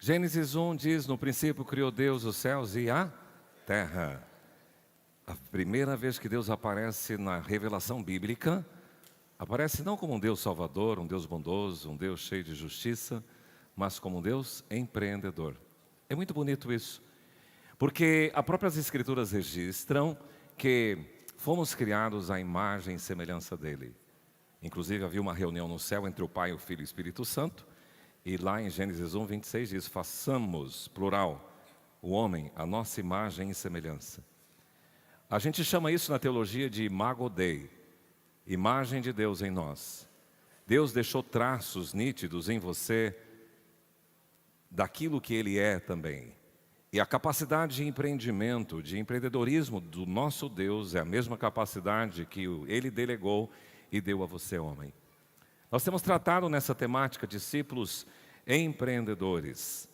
Gênesis 1 diz: no princípio criou Deus os céus e a terra. A primeira vez que Deus aparece na revelação bíblica, aparece não como um Deus salvador, um Deus bondoso, um Deus cheio de justiça, mas como um Deus empreendedor. É muito bonito isso, porque as próprias Escrituras registram que fomos criados à imagem e semelhança dele. Inclusive havia uma reunião no céu entre o Pai, o Filho e o Espírito Santo, e lá em Gênesis 1, 26 diz: façamos, plural, o homem, a nossa imagem e semelhança. A gente chama isso na teologia de imago Dei, imagem de Deus em nós. Deus deixou traços nítidos em você daquilo que Ele é também. E a capacidade de empreendimento, de empreendedorismo do nosso Deus é a mesma capacidade que Ele delegou e deu a você, homem. Nós temos tratado nessa temática discípulos empreendedores.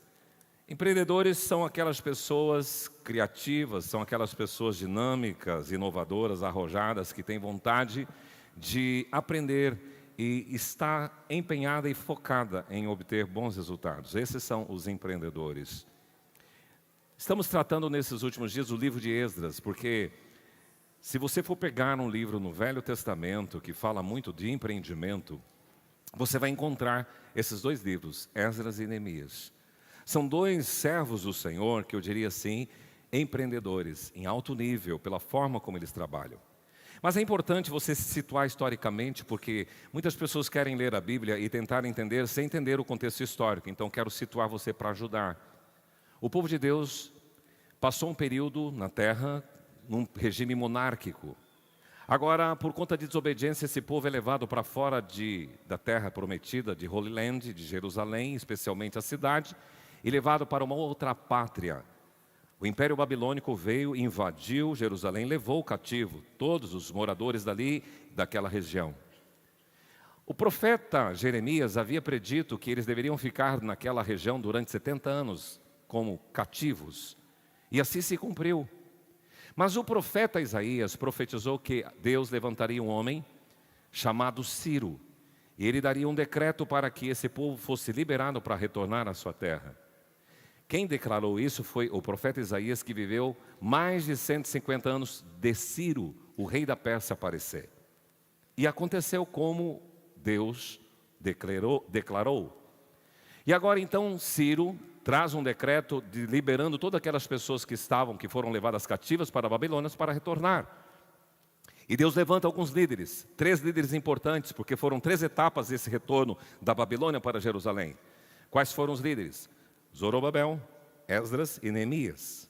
Empreendedores são aquelas pessoas criativas, são aquelas pessoas dinâmicas, inovadoras, arrojadas, que têm vontade de aprender e está empenhada e focada em obter bons resultados. Esses são os empreendedores. Estamos tratando nesses últimos dias o livro de Esdras, porque se você for pegar um livro no Velho Testamento que fala muito de empreendimento, você vai encontrar esses dois livros, Esdras e Neemias. São dois servos do Senhor, que eu diria assim, empreendedores, em alto nível, pela forma como eles trabalham. Mas é importante você se situar historicamente, porque muitas pessoas querem ler a Bíblia e tentar entender sem entender o contexto histórico. Então quero situar você para ajudar. O povo de Deus passou um período na terra, num regime monárquico. Agora, por conta de desobediência, esse povo é levado para fora da terra prometida, de Holy Land, de Jerusalém, especialmente a cidade, e levado para uma outra pátria. O Império Babilônico veio, invadiu Jerusalém, levou cativo todos os moradores daquela região. O profeta Jeremias havia predito que eles deveriam ficar naquela região durante 70 anos, como cativos. E assim se cumpriu. Mas o profeta Isaías profetizou que Deus levantaria um homem chamado Ciro. E ele daria um decreto para que esse povo fosse liberado para retornar à sua terra. Quem declarou isso foi o profeta Isaías, que viveu mais de 150 anos de Ciro, o rei da Pérsia, aparecer. E aconteceu como Deus declarou. E agora então Ciro traz um decreto liberando todas aquelas pessoas que foram levadas cativas para a Babilônia para retornar. E Deus levanta alguns líderes, 3 líderes importantes, porque foram 3 etapas desse retorno da Babilônia para Jerusalém. Quais foram os líderes? Zorobabel, Esdras e Neemias.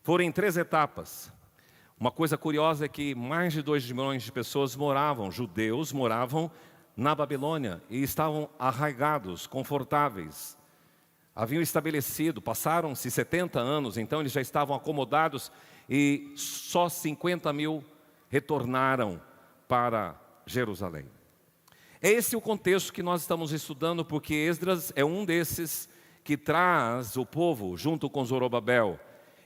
Foram em 3 etapas. Uma coisa curiosa é que mais de 2 milhões de pessoas judeus moravam na Babilônia e estavam arraigados, confortáveis. Haviam estabelecido, passaram-se 70 anos, então eles já estavam acomodados e só 50 mil retornaram para Jerusalém. É esse o contexto que nós estamos estudando, porque Esdras é um desses que traz o povo junto com Zorobabel.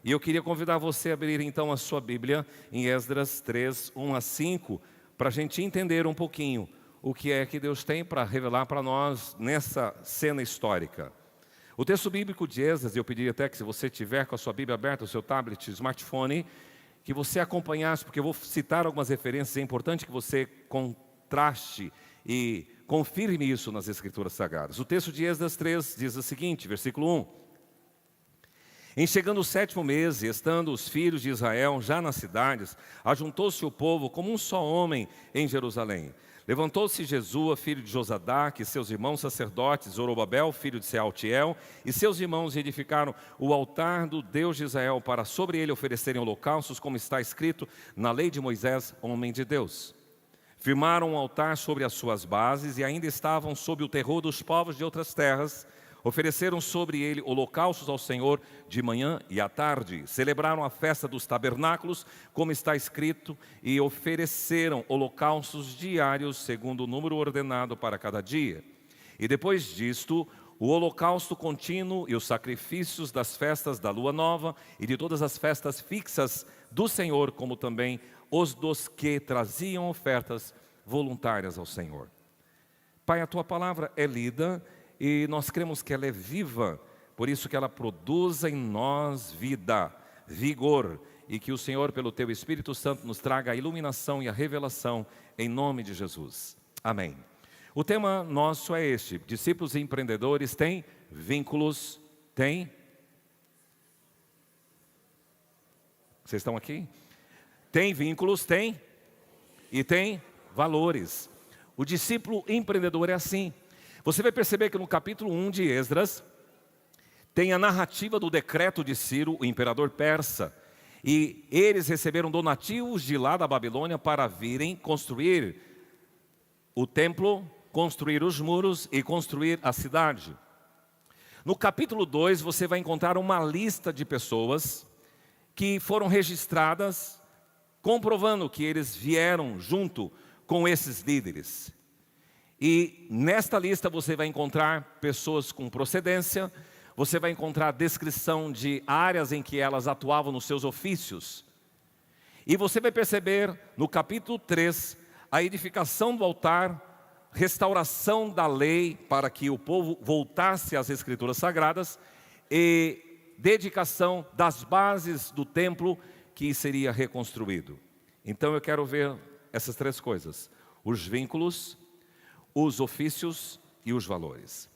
E eu queria convidar você a abrir então a sua Bíblia em Esdras 3, 1 a 5, para a gente entender um pouquinho o que é que Deus tem para revelar para nós nessa cena histórica. O texto bíblico de Esdras, eu pediria até que, se você tiver com a sua Bíblia aberta, o seu tablet, smartphone, que você acompanhasse, porque eu vou citar algumas referências. É importante que você contraste e confirme isso nas Escrituras Sagradas. O texto de Esdras 3 diz o seguinte, versículo 1. Em chegando o 7º mês, e estando os filhos de Israel já nas cidades, ajuntou-se o povo como um só homem em Jerusalém. Levantou-se Jesua, filho de Josadaque, e seus irmãos sacerdotes, Zorobabel, filho de Sealtiel, e seus irmãos edificaram o altar do Deus de Israel, para sobre ele oferecerem holocaustos, como está escrito na lei de Moisés, homem de Deus. Firmaram um altar sobre as suas bases, e ainda estavam sob o terror dos povos de outras terras. Ofereceram sobre ele holocaustos ao Senhor de manhã e à tarde. Celebraram a festa dos tabernáculos, como está escrito, e ofereceram holocaustos diários, segundo o número ordenado para cada dia. E depois disto, o holocausto contínuo e os sacrifícios das festas da lua nova e de todas as festas fixas do Senhor, como também os dos que traziam ofertas voluntárias ao Senhor. Pai, a Tua palavra é lida e nós cremos que ela é viva Por isso que ela produza em nós vida, vigor, e que o Senhor, pelo Teu Espírito Santo, nos traga a iluminação e a revelação, em nome de Jesus. Amém. O tema nosso é este: discípulos e empreendedores têm vínculos, têm... Vocês estão aqui? Tem vínculos, tem, e tem valores. O discípulo empreendedor é assim. Você vai perceber que no capítulo 1 de Esdras, tem a narrativa do decreto de Ciro, o imperador persa. E eles receberam donativos de lá da Babilônia para virem construir o templo, construir os muros e construir a cidade. No capítulo 2, você vai encontrar uma lista de pessoas que foram registradas, comprovando que eles vieram junto com esses líderes. E nesta lista você vai encontrar pessoas com procedência, você vai encontrar descrição de áreas em que elas atuavam nos seus ofícios. E você vai perceber no capítulo 3, a edificação do altar, restauração da lei para que o povo voltasse às escrituras sagradas e dedicação das bases do templo que seria reconstruído. Então eu quero ver essas três coisas: os vínculos, os ofícios e os valores.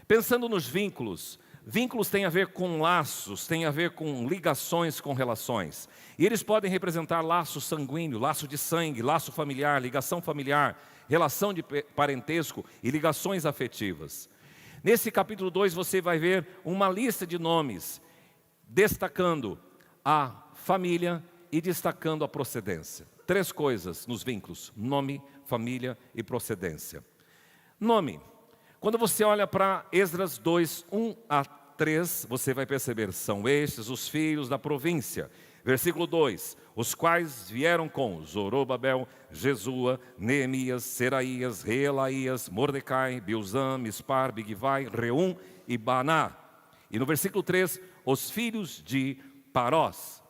Pensando nos vínculos, vínculos têm a ver com laços, têm a ver com ligações com relações. E eles podem representar laço sanguíneo, laço de sangue, laço familiar, ligação familiar, relação de parentesco e ligações afetivas. Nesse capítulo 2 você vai ver uma lista de nomes, destacando a família e destacando a procedência. Três coisas nos vínculos: nome, família e procedência. Nome. Quando você olha para Esdras 2, 1 a 3, você vai perceber, são estes os filhos da província. Versículo 2, os quais vieram com Zorobabel, Jesua, Neemias, Seraías, Reelaías, Mordecai, Bilzam, Mispar, Bigvai, Reum e Baná. E no versículo 3, os filhos de Parós.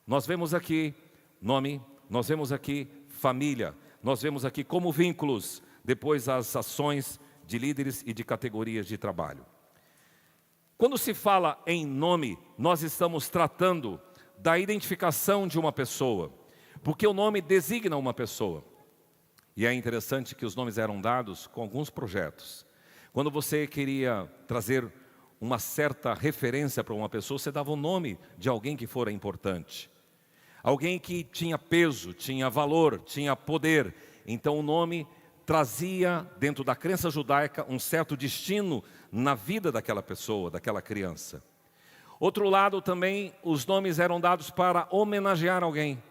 Nós vemos aqui nome, nós vemos aqui família, nós vemos aqui como vínculos, depois as ações de líderes e de categorias de trabalho. Quando se fala em nome, nós estamos tratando da identificação de uma pessoa, porque o nome designa uma pessoa. E é interessante que os nomes eram dados com alguns projetos. Quando você queria trazer uma certa referência para uma pessoa, você dava o nome de alguém que fora importante. Alguém que tinha peso, tinha valor, tinha poder. Então o nome trazia, dentro da crença judaica, um certo destino na vida daquela pessoa, daquela criança. Outro lado também, os nomes eram dados para homenagear alguém.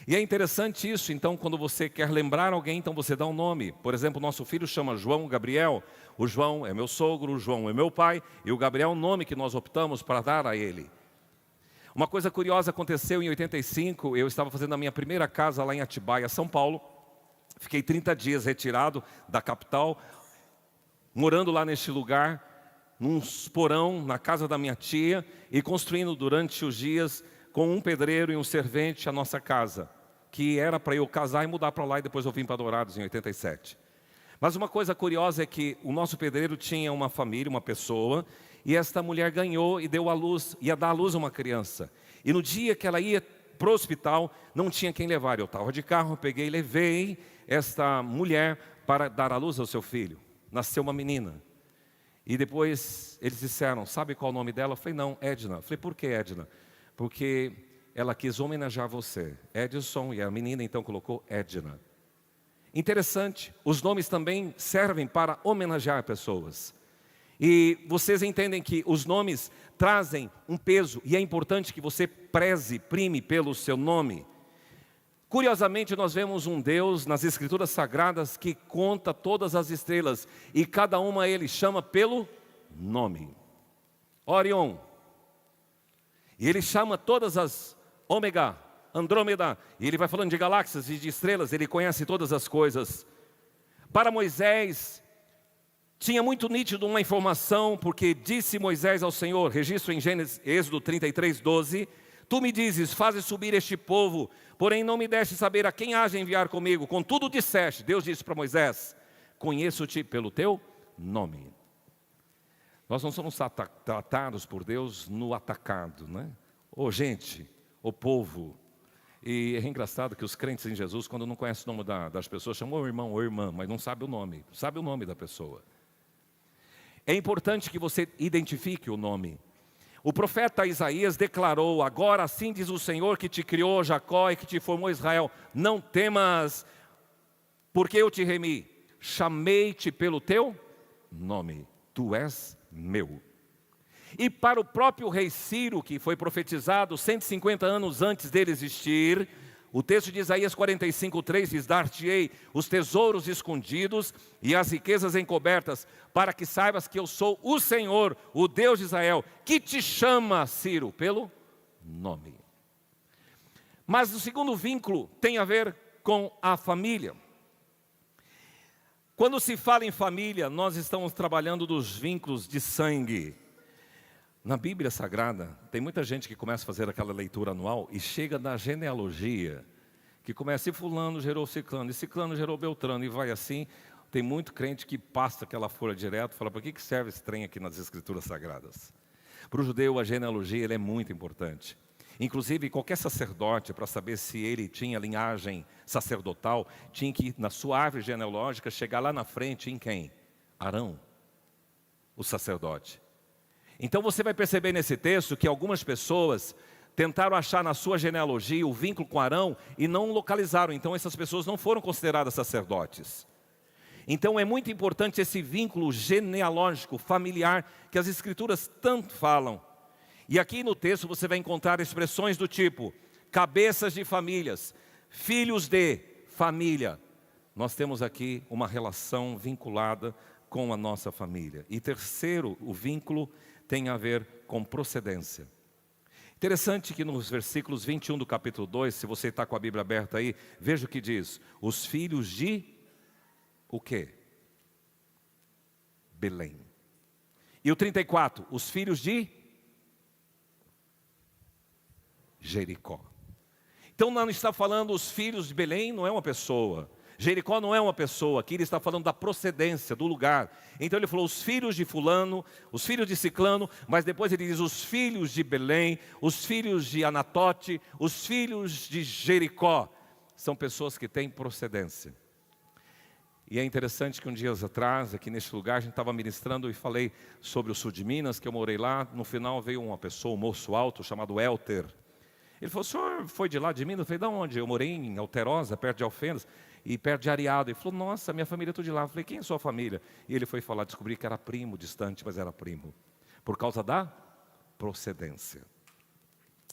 E é interessante isso, então, quando você quer lembrar alguém, então você dá um nome. Por exemplo, nosso filho chama João Gabriel. O João é meu sogro, o João é meu pai, e o Gabriel é o nome que nós optamos para dar a ele. Uma coisa curiosa aconteceu em 85, eu estava fazendo a minha primeira casa lá em Atibaia, São Paulo. Fiquei 30 dias retirado da capital, morando lá neste lugar, num porão, na casa da minha tia, e construindo durante os dias, com um pedreiro e um servente, a nossa casa, que era para eu casar e mudar para lá, e depois eu vim para Dourados em 87. Mas uma coisa curiosa é que o nosso pedreiro tinha uma família, uma pessoa, e esta mulher ganhou e deu à luz, ia dar à luz a uma criança. E no dia que ela ia para o hospital, não tinha quem levar. Eu estava de carro, peguei e levei esta mulher para dar à luz ao seu filho. Nasceu uma menina. E depois eles disseram, sabe qual é o nome dela? Eu falei, não, Edna. Eu falei, por que Edna? Porque ela quis homenagear você. Edson, e a menina então colocou Edna. Interessante, os nomes também servem para homenagear pessoas. E vocês entendem que os nomes trazem um peso, e é importante que você preze, prime pelo seu nome. Curiosamente, nós vemos um Deus nas Escrituras Sagradas que conta todas as estrelas, e cada uma ele chama pelo nome. Orion. E ele chama todas as Ômega, Andrômeda, e ele vai falando de galáxias e de estrelas, ele conhece todas as coisas. Para Moisés, tinha muito nítido uma informação, porque disse Moisés ao Senhor, registro em Êxodo 33, 12, tu me dizes, fazes subir este povo, porém não me deste saber a quem hás de enviar comigo, contudo disseste, Deus disse para Moisés, conheço-te pelo teu nome. Nós não somos tratados por Deus no atacado, né? Ô gente, ô povo. E é engraçado que os crentes em Jesus, quando não conhecem o nome das pessoas, chamam o irmão ou irmã, mas não sabe o nome da pessoa. É importante que você identifique o nome. O profeta Isaías declarou: agora assim diz o Senhor que te criou, Jacó, e que te formou Israel: não temas, porque eu te remi, chamei-te pelo teu nome, tu és meu. E para o próprio rei Ciro, que foi profetizado 150 anos antes dele existir, o texto de Isaías 45:3 diz: dar-te-ei os tesouros escondidos e as riquezas encobertas, para que saibas que eu sou o Senhor, o Deus de Israel, que te chama, Ciro, pelo nome. Mas o segundo vínculo tem a ver com a família. Quando se fala em família, nós estamos trabalhando dos vínculos de sangue. Na Bíblia Sagrada, tem muita gente que começa a fazer aquela leitura anual e chega na genealogia, que começa: e fulano gerou ciclano, e ciclano gerou beltrano, e vai assim. Tem muito crente que passa aquela folha direto e fala: para que serve esse trem aqui nas Escrituras Sagradas? Para o judeu, a genealogia é muito importante. Inclusive, qualquer sacerdote, para saber se ele tinha linhagem sacerdotal, tinha que, na sua árvore genealógica, chegar lá na frente em quem? Arão, o sacerdote. Então você vai perceber nesse texto que algumas pessoas tentaram achar na sua genealogia o vínculo com Arão e não localizaram. Então essas pessoas não foram consideradas sacerdotes. Então é muito importante esse vínculo genealógico, familiar, que as Escrituras tanto falam. E aqui no texto você vai encontrar expressões do tipo: cabeças de famílias, filhos de família. Nós temos aqui uma relação vinculada com a nossa família. E terceiro, o vínculo tem a ver com procedência. Interessante que nos versículos 21 do capítulo 2, se você está com a Bíblia aberta aí, veja o que diz: os filhos de o quê? Belém. E o 34, os filhos de Jericó. Então não está falando os filhos de Belém, não é uma pessoa. Jericó não é uma pessoa, aqui ele está falando da procedência, do lugar. Então ele falou os filhos de fulano, os filhos de ciclano, mas depois ele diz os filhos de Belém, os filhos de Anatote, os filhos de Jericó. São pessoas que têm procedência. E é interessante que um dia atrás, aqui neste lugar, a gente estava ministrando e falei sobre o sul de Minas, que eu morei lá. No final veio uma pessoa, um moço alto, chamado Elter. Ele falou: o senhor foi de lá de Minas? Eu falei: de onde? Eu morei em Alterosa, perto de Alfenas, e perto de Areado. Ele falou: nossa, minha família é tudo de lá. Eu falei: quem é a sua família? E ele foi falar, descobri que era primo, distante, mas era primo. Por causa da procedência.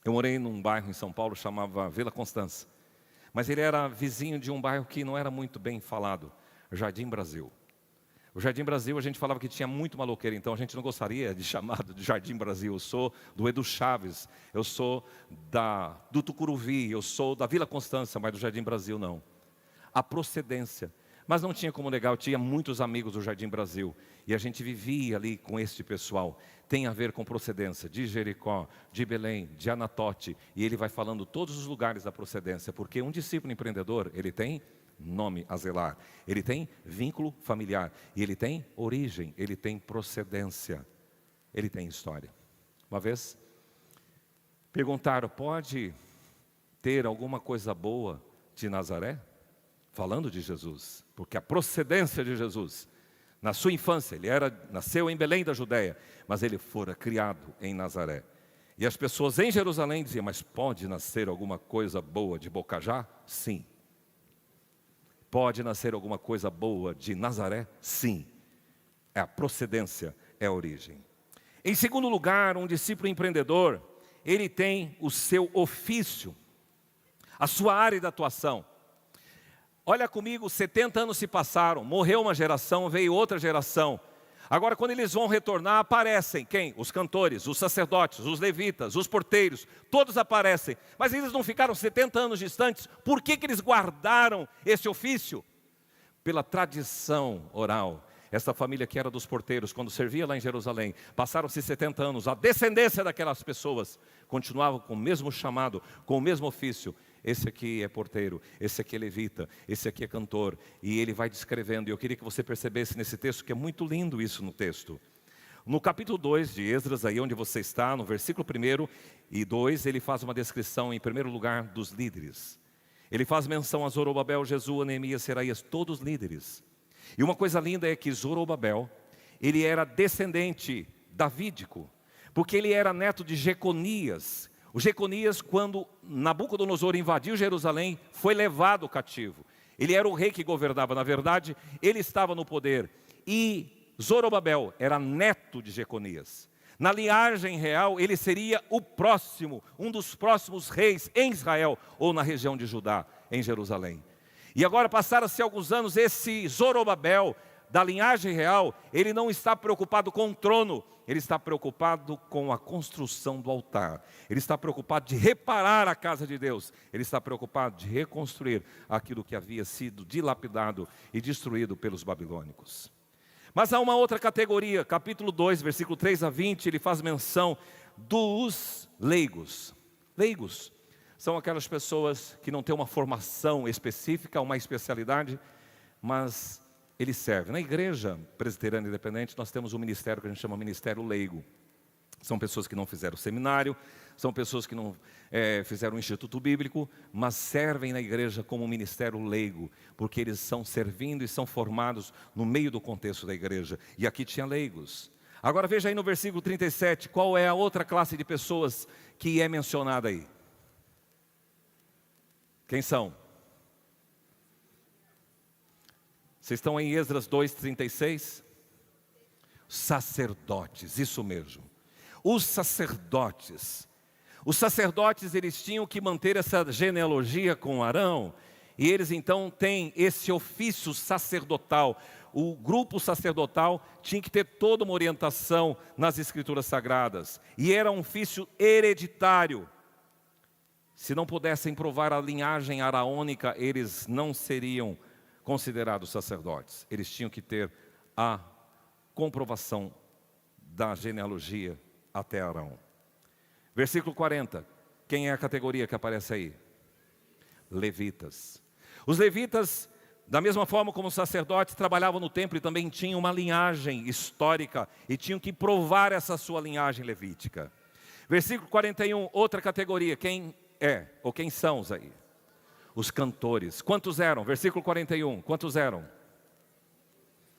Eu morei num bairro em São Paulo, chamava Vila Constância. Mas ele era vizinho de um bairro que não era muito bem falado, Jardim Brasil. O Jardim Brasil, a gente falava que tinha muito maloqueiro, então a gente não gostaria de chamar de Jardim Brasil. Eu sou do Edu Chaves, eu sou do Tucuruvi, eu sou da Vila Constância, mas do Jardim Brasil não. A procedência. Mas não tinha como negar, eu tinha muitos amigos do Jardim Brasil. E a gente vivia ali com este pessoal. Tem a ver com procedência de Jericó, de Belém, de Anatote. E ele vai falando todos os lugares da procedência. Porque um discípulo empreendedor, ele tem nome a zelar, ele tem vínculo familiar, e ele tem origem, ele tem procedência, ele tem história. Uma vez perguntaram: pode ter alguma coisa boa de Nazaré? Falando de Jesus, porque a procedência de Jesus, na sua infância, ele nasceu em Belém da Judéia, mas ele fora criado em Nazaré. E as pessoas em Jerusalém diziam: mas pode nascer alguma coisa boa de Bocajá? Sim. Pode nascer alguma coisa boa de Nazaré? Sim. É a procedência, é a origem. Em segundo lugar, um discípulo empreendedor, ele tem o seu ofício, a sua área de atuação. Olha comigo, 70 anos se passaram, morreu uma geração, veio outra geração. Agora, quando eles vão retornar, aparecem quem? Os cantores, os sacerdotes, os levitas, os porteiros, todos aparecem. Mas eles não ficaram 70 anos distantes. Por que eles guardaram esse ofício? Pela tradição oral. Essa família que era dos porteiros, quando servia lá em Jerusalém, passaram-se 70 anos, a descendência daquelas pessoas continuava com o mesmo chamado, com o mesmo ofício. Esse aqui é porteiro, esse aqui é levita, esse aqui é cantor. E ele vai descrevendo, e eu queria que você percebesse nesse texto, que é muito lindo isso no texto. No capítulo 2 de Esdras, aí onde você está, no versículo 1 e 2, ele faz uma descrição, em primeiro lugar, dos líderes. Ele faz menção a Zorobabel, Jesua, Neemias, Seraías, todos líderes. E uma coisa linda é que Zorobabel, ele era descendente davídico, porque ele era neto de Jeconias. O Jeconias, quando Nabucodonosor invadiu Jerusalém, foi levado cativo. Ele era o rei que governava, na verdade, ele estava no poder. E Zorobabel era neto de Jeconias. Na linhagem real, ele seria o próximo, um dos próximos reis em Israel, ou na região de Judá, em Jerusalém. E agora passaram-se alguns anos, esse Zorobabel, da linhagem real, ele não está preocupado com o trono, ele está preocupado com a construção do altar. Ele está preocupado de reparar a casa de Deus. Ele está preocupado de reconstruir aquilo que havia sido dilapidado e destruído pelos babilônicos. Mas há uma outra categoria, capítulo 2, versículo 3 a 20, ele faz menção dos leigos. Leigos são aquelas pessoas que não têm uma formação específica, uma especialidade, mas eles servem. Na igreja presbiteriana independente, nós temos um ministério que a gente chama ministério leigo. São pessoas que não fizeram seminário, são pessoas que não fizeram um instituto bíblico, mas servem na igreja como ministério leigo, porque eles estão servindo e são formados no meio do contexto da igreja. E aqui tinha leigos. Agora veja aí no versículo 37, qual é a outra classe de pessoas que é mencionada aí? Quem são? Vocês estão em Esdras 2:36? Sacerdotes, isso mesmo. Os sacerdotes, eles tinham que manter essa genealogia com Arão, e eles então têm esse ofício sacerdotal. O grupo sacerdotal tinha que ter toda uma orientação nas escrituras sagradas, e era um ofício hereditário. Se não pudessem provar a linhagem araônica, eles não seriam considerados sacerdotes. Eles tinham que ter a comprovação da genealogia até Arão. Versículo 40. Quem é a categoria que aparece aí? Levitas. Os levitas, da mesma forma como os sacerdotes, trabalhavam no templo e também tinham uma linhagem histórica e tinham que provar essa sua linhagem levítica. Versículo 41, outra categoria. Quem é ou quem são os aí? Os cantores. Quantos eram? Versículo 41. Quantos eram?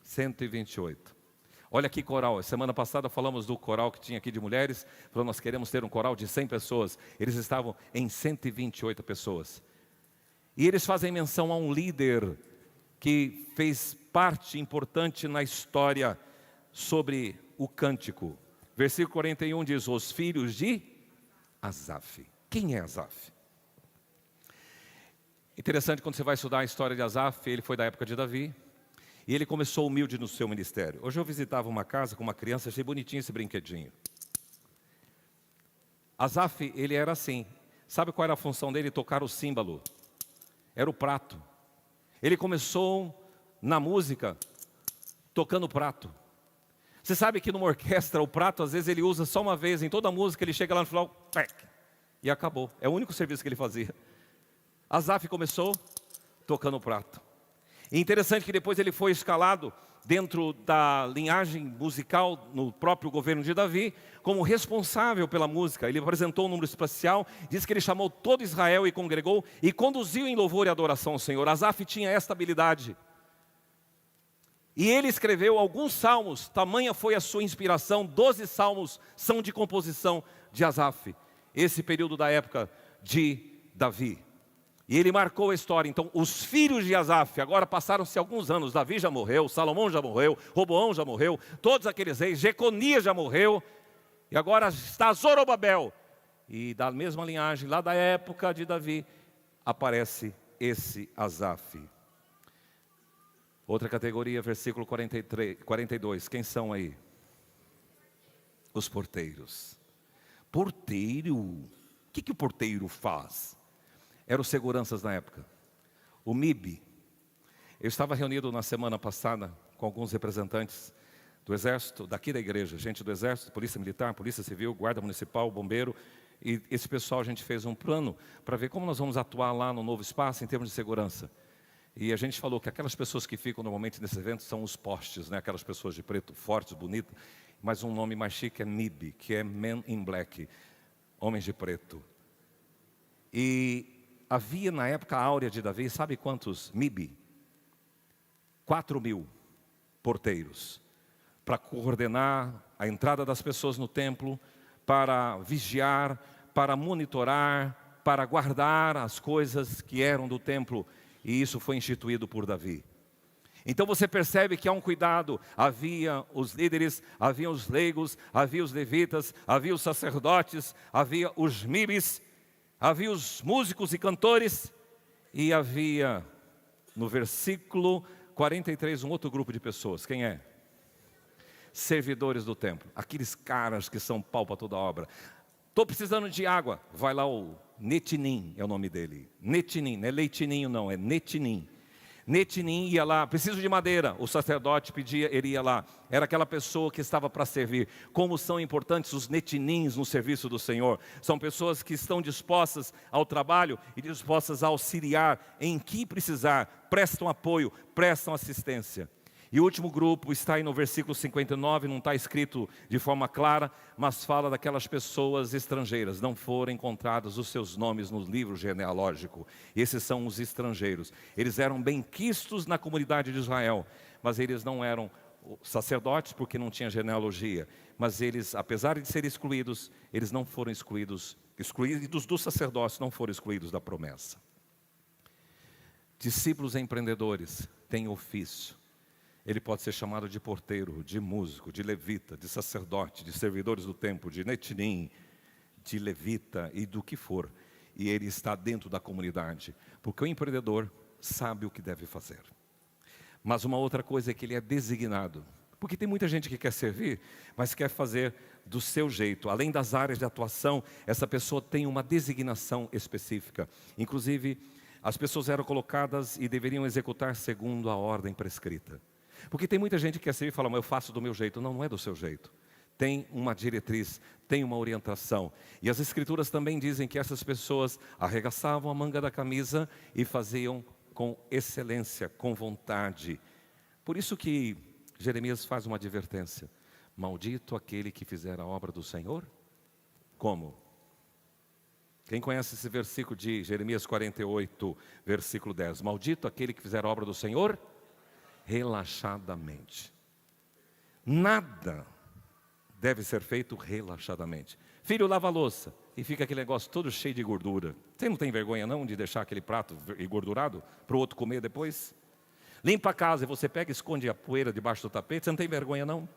128. Olha que coral. Semana passada falamos do coral que tinha aqui de mulheres. Falamos, nós queremos ter um coral de 100 pessoas. Eles estavam em 128 pessoas. E eles fazem menção a um líder que fez parte importante na história sobre o cântico. Versículo 41 diz, os filhos de Asaf. Quem é Asaf? Interessante, quando você vai estudar a história de Asaf, ele foi da época de Davi, e ele começou humilde no seu ministério. Hoje eu visitava uma casa com uma criança, achei bonitinho esse brinquedinho. Asaf, ele era assim, sabe qual era a função dele? Tocar o símbolo, era o prato. Ele começou na música, tocando o prato. Você sabe que numa orquestra, o prato, às vezes ele usa só uma vez, em toda a música, ele chega lá no final, e acabou. É o único serviço que ele fazia. Asaf começou tocando o prato. E interessante que depois ele foi escalado dentro da linhagem musical no próprio governo de Davi, como responsável pela música. Ele apresentou um número especial, diz que ele chamou todo Israel e congregou e conduziu em louvor e adoração ao Senhor. Asaf tinha esta habilidade. E ele escreveu alguns salmos, tamanha foi a sua inspiração, 12 salmos são de composição de Asaf. Esse período da época de Davi. E ele marcou a história. Então, os filhos de Asaf, agora passaram-se alguns anos. Davi já morreu, Salomão já morreu, Roboão já morreu, todos aqueles reis, Jeconias já morreu. E agora está Zorobabel. E da mesma linhagem, lá da época de Davi, aparece esse Asaf. Outra categoria, versículo 42. Quem são aí? Os porteiros. Porteiro? O que o porteiro faz? Eram os seguranças na época. O MIB. Eu estava reunido na semana passada com alguns representantes do Exército, daqui da igreja, gente do Exército, Polícia Militar, Polícia Civil, Guarda Municipal, Bombeiro. E esse pessoal, a gente fez um plano para ver como nós vamos atuar lá no novo espaço em termos de segurança. E a gente falou que aquelas pessoas que ficam normalmente nesses eventos são os postes, né? Aquelas pessoas de preto, fortes, bonitas. mas um nome mais chique é MIB, que é Men in Black, homens de preto. E havia na época áurea de Davi, sabe quantos MIB? 4.000 porteiros, para coordenar a entrada das pessoas no templo, para vigiar, para monitorar, para guardar as coisas que eram do templo. E isso foi instituído por Davi. Então você percebe que há um cuidado. Havia os líderes, havia os leigos, havia os levitas, havia os sacerdotes, havia os mibis, havia os músicos e cantores, e havia, no versículo 43, um outro grupo de pessoas. Quem é? Servidores do templo. Aqueles caras que são pau para toda obra. Estou precisando de água. Vai lá o Netinim, é o nome dele. Netinim, não é Leitininho não, é Netinim. Netinim ia lá, preciso de madeira. O sacerdote pedia, ele ia lá. Era aquela pessoa que estava para servir. Como são importantes os netinins no serviço do Senhor. São pessoas que estão dispostas ao trabalho e dispostas a auxiliar em que precisar. Prestam apoio, prestam assistência. E o último grupo está aí no versículo 59, não está escrito de forma clara, mas fala daquelas pessoas estrangeiras. Não foram encontrados os seus nomes no livro genealógico. Esses são os estrangeiros. Eles eram benquistos na comunidade de Israel, mas eles não eram sacerdotes porque não tinha genealogia. Mas eles, apesar de serem excluídos, eles não foram excluídos do sacerdócio, não foram excluídos da promessa. Discípulos empreendedores têm ofício. Ele pode ser chamado de porteiro, de músico, de levita, de sacerdote, de servidores do templo, de netinim, de levita e do que for. E ele está dentro da comunidade, porque o empreendedor sabe o que deve fazer. Mas uma outra coisa é que ele é designado. Porque tem muita gente que quer servir, mas quer fazer do seu jeito. Além das áreas de atuação, essa pessoa tem uma designação específica. Inclusive, as pessoas eram colocadas e deveriam executar segundo a ordem prescrita. Porque tem muita gente que quer servir e fala, mas eu faço do meu jeito. Não, não é do seu jeito. Tem uma diretriz, tem uma orientação. E as escrituras também dizem que essas pessoas arregaçavam a manga da camisa e faziam com excelência, com vontade. Por isso que Jeremias faz uma advertência. Maldito aquele que fizer a obra do Senhor. Como? Quem conhece esse versículo de Jeremias 48, versículo 10? Maldito aquele que fizer a obra do Senhor relaxadamente. Nada deve ser feito relaxadamente. Filho, lava a louça e fica aquele negócio todo cheio de gordura. Você não tem vergonha não de deixar aquele prato engordurado para o outro comer depois? Limpa a casa e você pega e esconde a poeira debaixo do tapete. Você não tem vergonha não?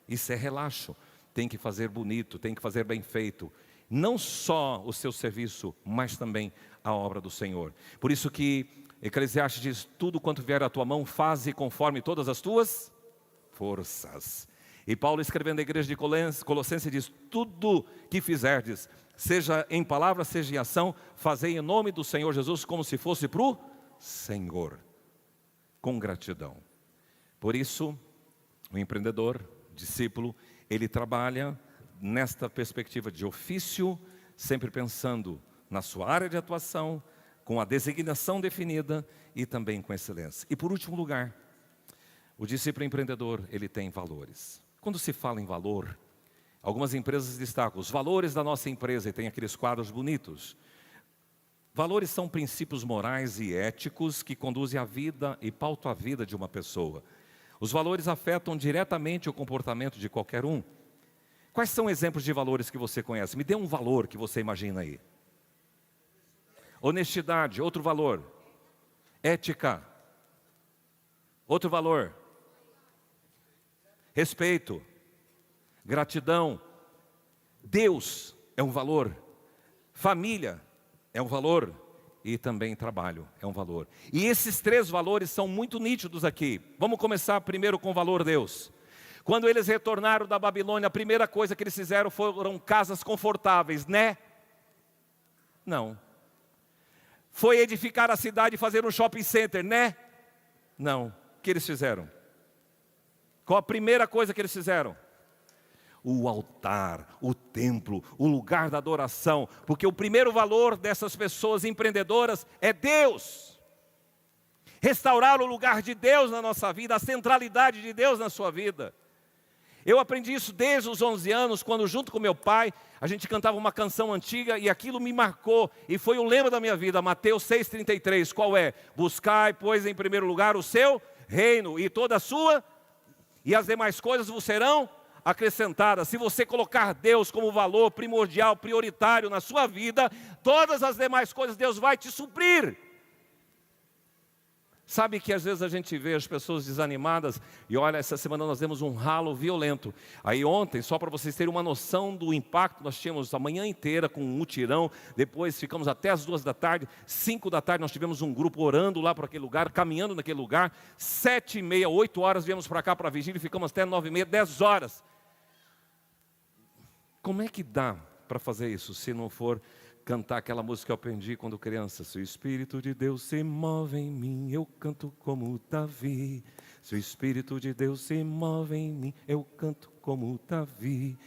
Isso é relaxo. Tem que fazer bonito, tem que fazer bem feito. Não só o seu serviço, mas também a obra do Senhor. Por isso que Eclesiastes diz, tudo quanto vier à tua mão, faze conforme todas as tuas forças. E Paulo escrevendo à igreja de Colossenses diz, tudo que fizerdes, seja em palavra, seja em ação, fazei em nome do Senhor Jesus, como se fosse para o Senhor, com gratidão. Por isso, o empreendedor, discípulo, ele trabalha nesta perspectiva de ofício, sempre pensando na sua área de atuação, com a designação definida e também com excelência. E por último lugar, o discípulo empreendedor, ele tem valores. Quando se fala em valor, algumas empresas destacam os valores da nossa empresa e tem aqueles quadros bonitos. Valores são princípios morais e éticos que conduzem a vida e pautam a vida de uma pessoa. Os valores afetam diretamente o comportamento de qualquer um. Quais são exemplos de valores que você conhece? Me dê um valor que você imagina aí. Honestidade, outro valor. Ética, outro valor. Respeito, gratidão. Deus é um valor. Família é um valor. E também trabalho é um valor. E esses três valores são muito nítidos aqui. Vamos começar primeiro com o valor Deus. Quando eles retornaram da Babilônia, a primeira coisa que eles fizeram foram casas confortáveis, né? Não. Foi edificar a cidade e fazer um shopping center, né? Não. O que eles fizeram? Qual a primeira coisa que eles fizeram? O altar, o templo, o lugar da adoração. Porque o primeiro valor dessas pessoas empreendedoras é Deus. Restaurar o lugar de Deus na nossa vida, a centralidade de Deus na sua vida. Eu aprendi isso desde os 11 anos, quando junto com meu pai, a gente cantava uma canção antiga e aquilo me marcou. E foi o lema da minha vida, Mateus 6,33. Qual é? Buscai, pois, em primeiro lugar o seu reino e toda a sua, e as demais coisas vos serão acrescentadas. Se você colocar Deus como valor primordial, prioritário na sua vida, todas as demais coisas Deus vai te suprir. Sabe que às vezes a gente vê as pessoas desanimadas e olha, essa semana nós demos um ralo violento. Aí ontem, só para vocês terem uma noção do impacto, nós tínhamos a manhã inteira com um mutirão, depois ficamos até as 2 da tarde, 5 da tarde nós tivemos um grupo orando lá para aquele lugar, caminhando naquele lugar, 7h30, 8 horas viemos para cá para a vigília e ficamos até 9h30, 10 horas. Como é que dá para fazer isso se não for cantar aquela música que eu aprendi quando criança? Se o Espírito de Deus se move em mim, eu canto como Davi. Se o Espírito de Deus se move em mim, eu canto como Davi.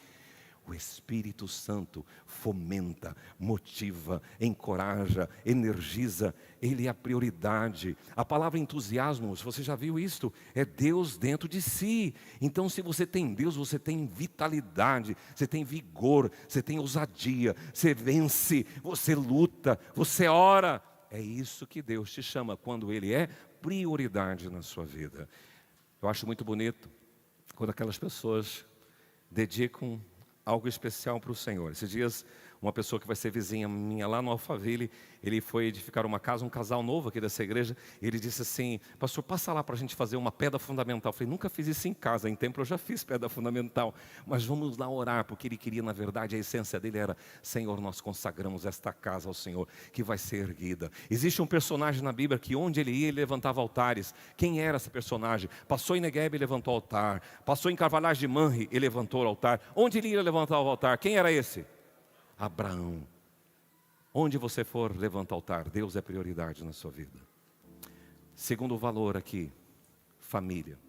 O Espírito Santo fomenta, motiva, encoraja, energiza. Ele é a prioridade. A palavra entusiasmo, você já viu isto? É Deus dentro de si. Então, se você tem Deus, você tem vitalidade, você tem vigor, você tem ousadia, você vence, você luta, você ora. É isso que Deus te chama quando Ele é prioridade na sua vida. Eu acho muito bonito quando aquelas pessoas dedicam algo especial para o Senhor. Esses dias, uma pessoa que vai ser vizinha minha lá no Alphaville, ele foi edificar uma casa, um casal novo aqui dessa igreja, e ele disse assim: pastor, passa lá para a gente fazer uma pedra fundamental. Eu falei, nunca fiz isso em casa, em templo eu já fiz pedra fundamental, mas vamos lá orar, porque ele queria, na verdade, a essência dele era: Senhor, nós consagramos esta casa ao Senhor, que vai ser erguida. Existe um personagem na Bíblia que onde ele ia, ele levantava altares. Quem era esse personagem? Passou em Negueb, ele levantou altar. Passou em Carvalhais de Manre, ele levantou o altar. Onde ele ia levantar o altar? Quem era esse? Abraão. Onde você for, levanta altar. Deus é prioridade na sua vida. Segundo valor aqui, família.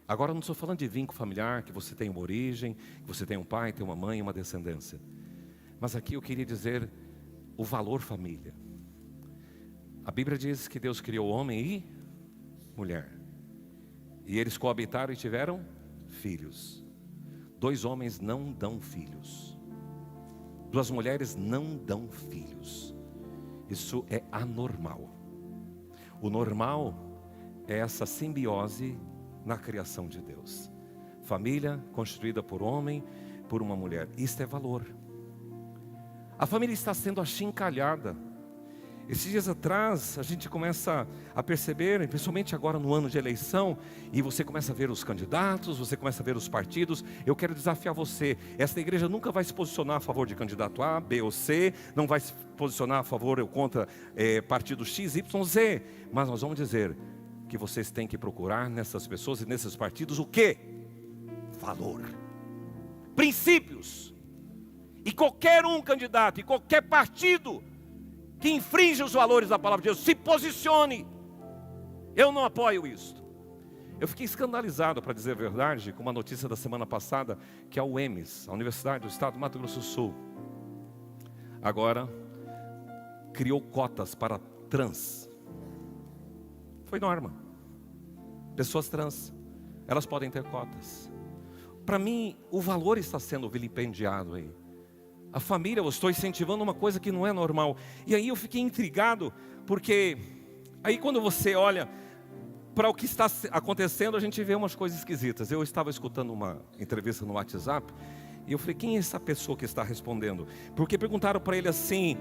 Agora eu não estou falando de vínculo familiar, que você tem uma origem, que você tem um pai, tem uma mãe, uma descendência. Mas aqui eu queria dizer o valor família. A Bíblia diz que Deus criou homem e mulher. E eles coabitaram e tiveram filhos. 2 homens não dão filhos. 2 mulheres não dão filhos. Isso é anormal. O normal é essa simbiose na criação de Deus. Família constituída por homem, por uma mulher. Isto é valor. A família está sendo achincalhada. Esses dias atrás, a gente começa a perceber, principalmente agora no ano de eleição, e você começa a ver os candidatos, você começa a ver os partidos. Eu quero desafiar você, esta igreja nunca vai se posicionar a favor de candidato A, B ou C, não vai se posicionar a favor ou contra partido X, Y, Z, mas nós vamos dizer que vocês têm que procurar nessas pessoas e nesses partidos o quê? Valor, princípios. E qualquer um candidato, e qualquer partido que infringe os valores da palavra de Deus, se posicione. Eu não apoio isso. Eu fiquei escandalizado, para dizer a verdade, com uma notícia da semana passada, que a UEMS, a Universidade do Estado do Mato Grosso do Sul, agora criou cotas para trans. Foi norma. Pessoas trans, elas podem ter cotas. Para mim, o valor está sendo vilipendiado aí. A família, eu estou incentivando uma coisa que não é normal. E aí eu fiquei intrigado, porque aí quando você olha para o que está acontecendo, a gente vê umas coisas esquisitas. Eu estava escutando uma entrevista no WhatsApp, e eu falei, quem é essa pessoa que está respondendo? Porque perguntaram para ele assim,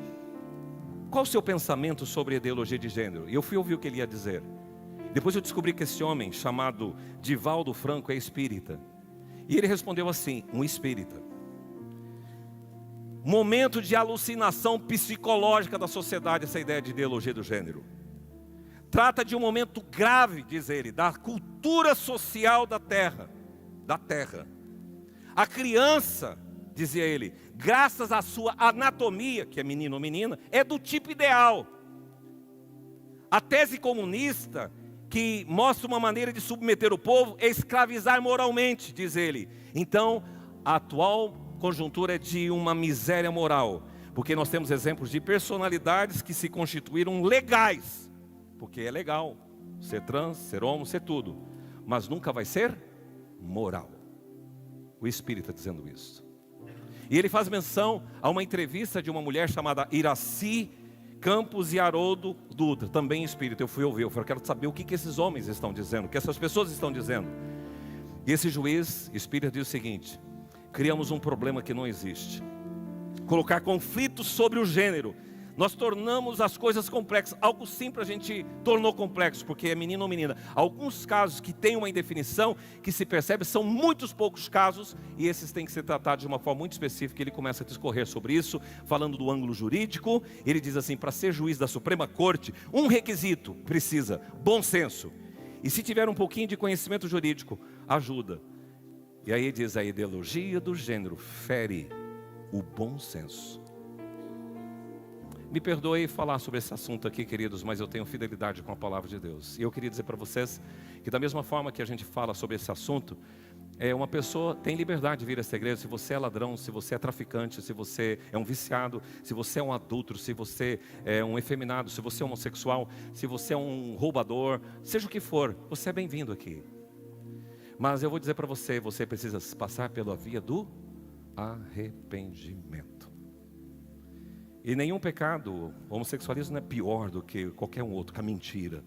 qual o seu pensamento sobre a ideologia de gênero? E eu fui ouvir o que ele ia dizer. Depois eu descobri que esse homem, chamado Divaldo Franco, é espírita. E ele respondeu assim, um espírita. Momento de alucinação psicológica da sociedade, essa ideia de ideologia do gênero. Trata de um momento grave, diz ele, da cultura social da terra. A criança, dizia ele, graças à sua anatomia, que é menino ou menina, é do tipo ideal. A tese comunista, que mostra uma maneira de submeter o povo, é escravizar moralmente, diz ele. Então, a atual conjuntura é de uma miséria moral, porque nós temos exemplos de personalidades que se constituíram legais, porque é legal ser trans, ser homo, ser tudo, mas nunca vai ser moral. O Espírito está dizendo isso. E ele faz menção a uma entrevista de uma mulher chamada Iraci Campos e Haroldo Dutra, também Espírito. Eu fui ouvir, eu falei, eu quero saber o que esses homens estão dizendo, o que essas pessoas estão dizendo. E esse juiz, Espírito, diz o seguinte: criamos um problema que não existe. Colocar conflitos sobre o gênero. Nós tornamos as coisas complexas. Algo simples a gente tornou complexo, porque é menino ou menina. Alguns casos que têm uma indefinição, que se percebe, são muitos poucos casos, e esses têm que ser tratados de uma forma muito específica. Ele começa a discorrer sobre isso, falando do ângulo jurídico. Ele diz assim: para ser juiz da Suprema Corte, um requisito precisa: bom senso. E se tiver um pouquinho de conhecimento jurídico, ajuda. E aí diz: a ideologia do gênero fere o bom senso. Me perdoe falar sobre esse assunto aqui, queridos, mas eu tenho fidelidade com a palavra de Deus. E eu queria dizer para vocês que da mesma forma que a gente fala sobre esse assunto, uma pessoa tem liberdade de vir a essa igreja. Se você é ladrão, se você é traficante, se você é um viciado, se você é um adúltero, se você é um efeminado, se você é homossexual, se você é um roubador, seja o que for, você é bem-vindo aqui. Mas eu vou dizer para você, você precisa passar pela via do arrependimento. E nenhum pecado, o homossexualismo não é pior do que qualquer um outro, que a mentira.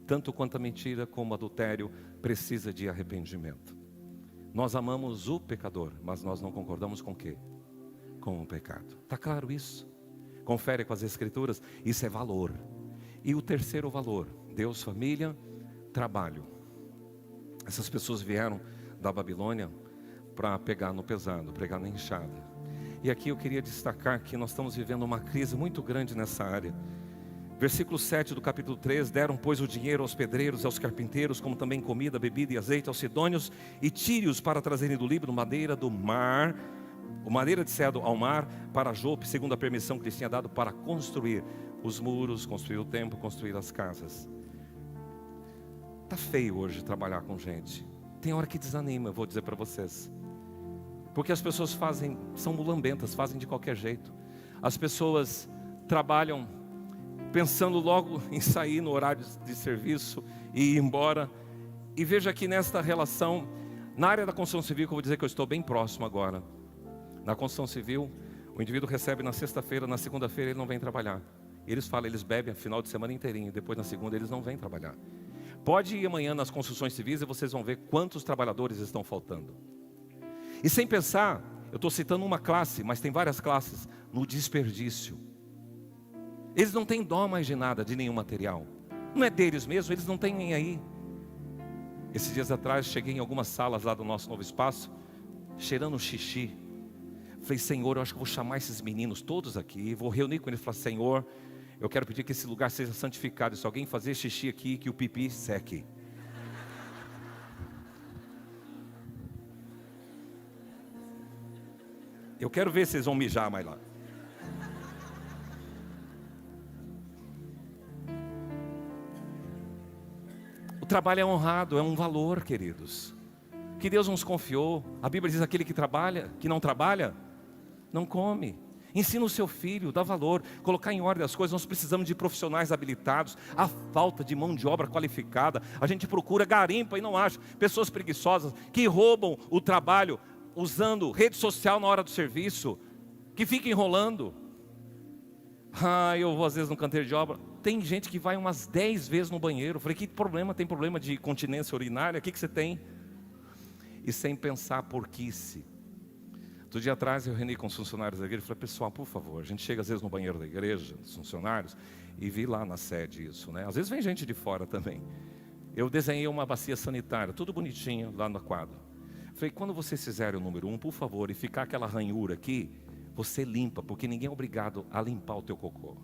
Tanto quanto a mentira como o adultério precisa de arrependimento. Nós amamos o pecador, mas nós não concordamos com o quê? Com o pecado. Está claro isso? Confere com as escrituras, isso é valor. E o terceiro valor, Deus, família, trabalho. Essas pessoas vieram da Babilônia para pegar no pesado, pegar na enxada. E aqui eu queria destacar que nós estamos vivendo uma crise muito grande nessa área. Versículo 7 do capítulo 3, deram pois o dinheiro aos pedreiros e aos carpinteiros, como também comida, bebida e azeite aos sidônios e tírios para trazerem do Líbano madeira do mar, madeira de cedro ao mar, para Jope, segundo a permissão que lhes tinha dado para construir os muros, construir o templo, construir as casas. Está feio hoje trabalhar com gente. Tem hora que desanima, eu vou dizer para vocês. Porque as pessoas são mulambentas, fazem de qualquer jeito. As pessoas trabalham pensando logo em sair no horário de serviço e ir embora. E veja que nesta relação, na área da construção civil, que eu vou dizer que eu estou bem próximo agora. Na construção civil, o indivíduo recebe na sexta-feira, na segunda-feira ele não vem trabalhar. Eles falam, eles bebem a final de semana inteirinho, depois na segunda eles não vêm trabalhar. Pode ir amanhã nas construções civis e vocês vão ver quantos trabalhadores estão faltando. E sem pensar, eu estou citando uma classe, mas tem várias classes, no desperdício. Eles não têm dó mais de nada, de nenhum material. Não é deles mesmo, eles não têm nem aí. Esses dias atrás, cheguei em algumas salas lá do nosso novo espaço, cheirando xixi. Falei, Senhor, eu acho que vou chamar esses meninos todos aqui, vou reunir com eles e falar, Senhor, eu quero pedir que esse lugar seja santificado. E se alguém fazer xixi aqui, que o pipi seque. Eu quero ver se vocês vão mijar mais lá. O trabalho é honrado, é um valor, queridos. Que Deus nos confiou. A Bíblia diz, aquele que trabalha, que não trabalha, não come. Ensina o seu filho, dá valor, colocar em ordem as coisas. Nós precisamos de profissionais habilitados. Há falta de mão de obra qualificada. A gente procura, garimpa e não acha. Pessoas preguiçosas que roubam o trabalho usando rede social na hora do serviço, que fica enrolando. Eu vou às vezes no canteiro de obra, tem gente que vai umas 10 vezes no banheiro. Eu falei, que problema? Tem problema de continência urinária? O que você tem? E sem pensar porquice. Outro dia atrás eu reuni com os funcionários da igreja e falei, pessoal, por favor, a gente chega às vezes no banheiro da igreja, dos funcionários, e vi lá na sede isso, né? Às vezes vem gente de fora também. Eu desenhei uma bacia sanitária, tudo bonitinho lá na quadra. Falei, quando vocês fizerem o número 1, por favor, e ficar aquela ranhura aqui, você limpa, porque ninguém é obrigado a limpar o teu cocô.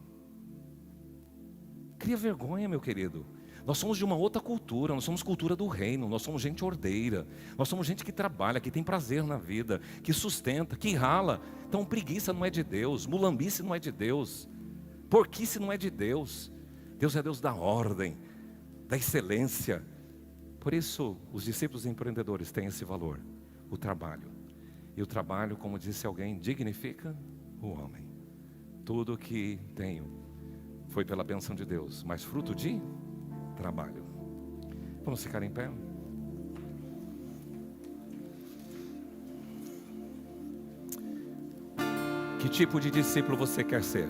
Cria vergonha, meu querido. Nós somos de uma outra cultura, nós somos cultura do reino, nós somos gente ordeira, nós somos gente que trabalha, que tem prazer na vida, que sustenta, que rala. Então preguiça não é de Deus, mulambice não é de Deus, porquice não é de Deus. Deus é Deus da ordem, da excelência. Por isso, os discípulos empreendedores têm esse valor, o trabalho. E o trabalho, como disse alguém, dignifica o homem. Tudo que tenho foi pela bênção de Deus, mas fruto de trabalho. Vamos ficar em pé? Que tipo de discípulo você quer ser?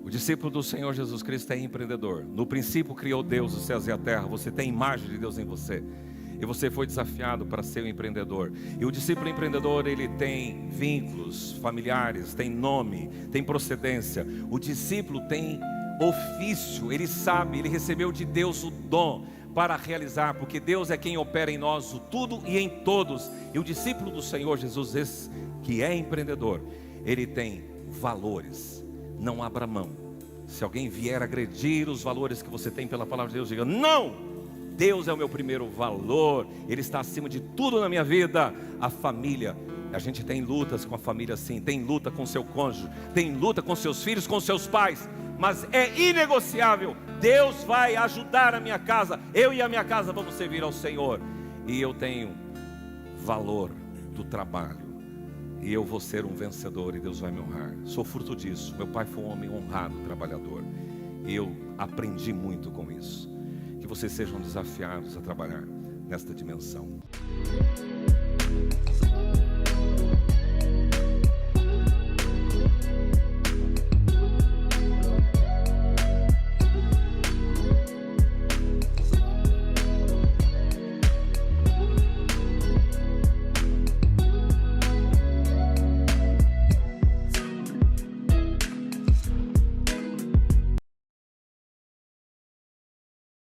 O discípulo do Senhor Jesus Cristo é empreendedor. No princípio criou Deus os céus e a terra. Você tem a imagem de Deus em você. E você foi desafiado para ser um empreendedor. E o discípulo empreendedor, ele tem vínculos familiares, tem nome, tem procedência. O discípulo tem ofício, ele sabe, ele recebeu de Deus o dom para realizar, porque Deus é quem opera em nós o tudo e em todos. E o discípulo do Senhor Jesus, esse que é empreendedor, ele tem valores. Não abra mão. Se alguém vier agredir os valores que você tem pela palavra de Deus, diga: não! Deus é o meu primeiro valor, Ele está acima de tudo na minha vida. A família, a gente tem lutas com a família sim, tem luta com seu cônjuge, tem luta com seus filhos, com seus pais, mas é inegociável. Deus vai ajudar a minha casa, eu e a minha casa vamos servir ao Senhor. E eu tenho valor do trabalho, e eu vou ser um vencedor e Deus vai me honrar. Sou fruto disso. Meu pai foi um homem honrado, trabalhador, e eu aprendi muito com isso. Que vocês sejam desafiados a trabalhar nesta dimensão.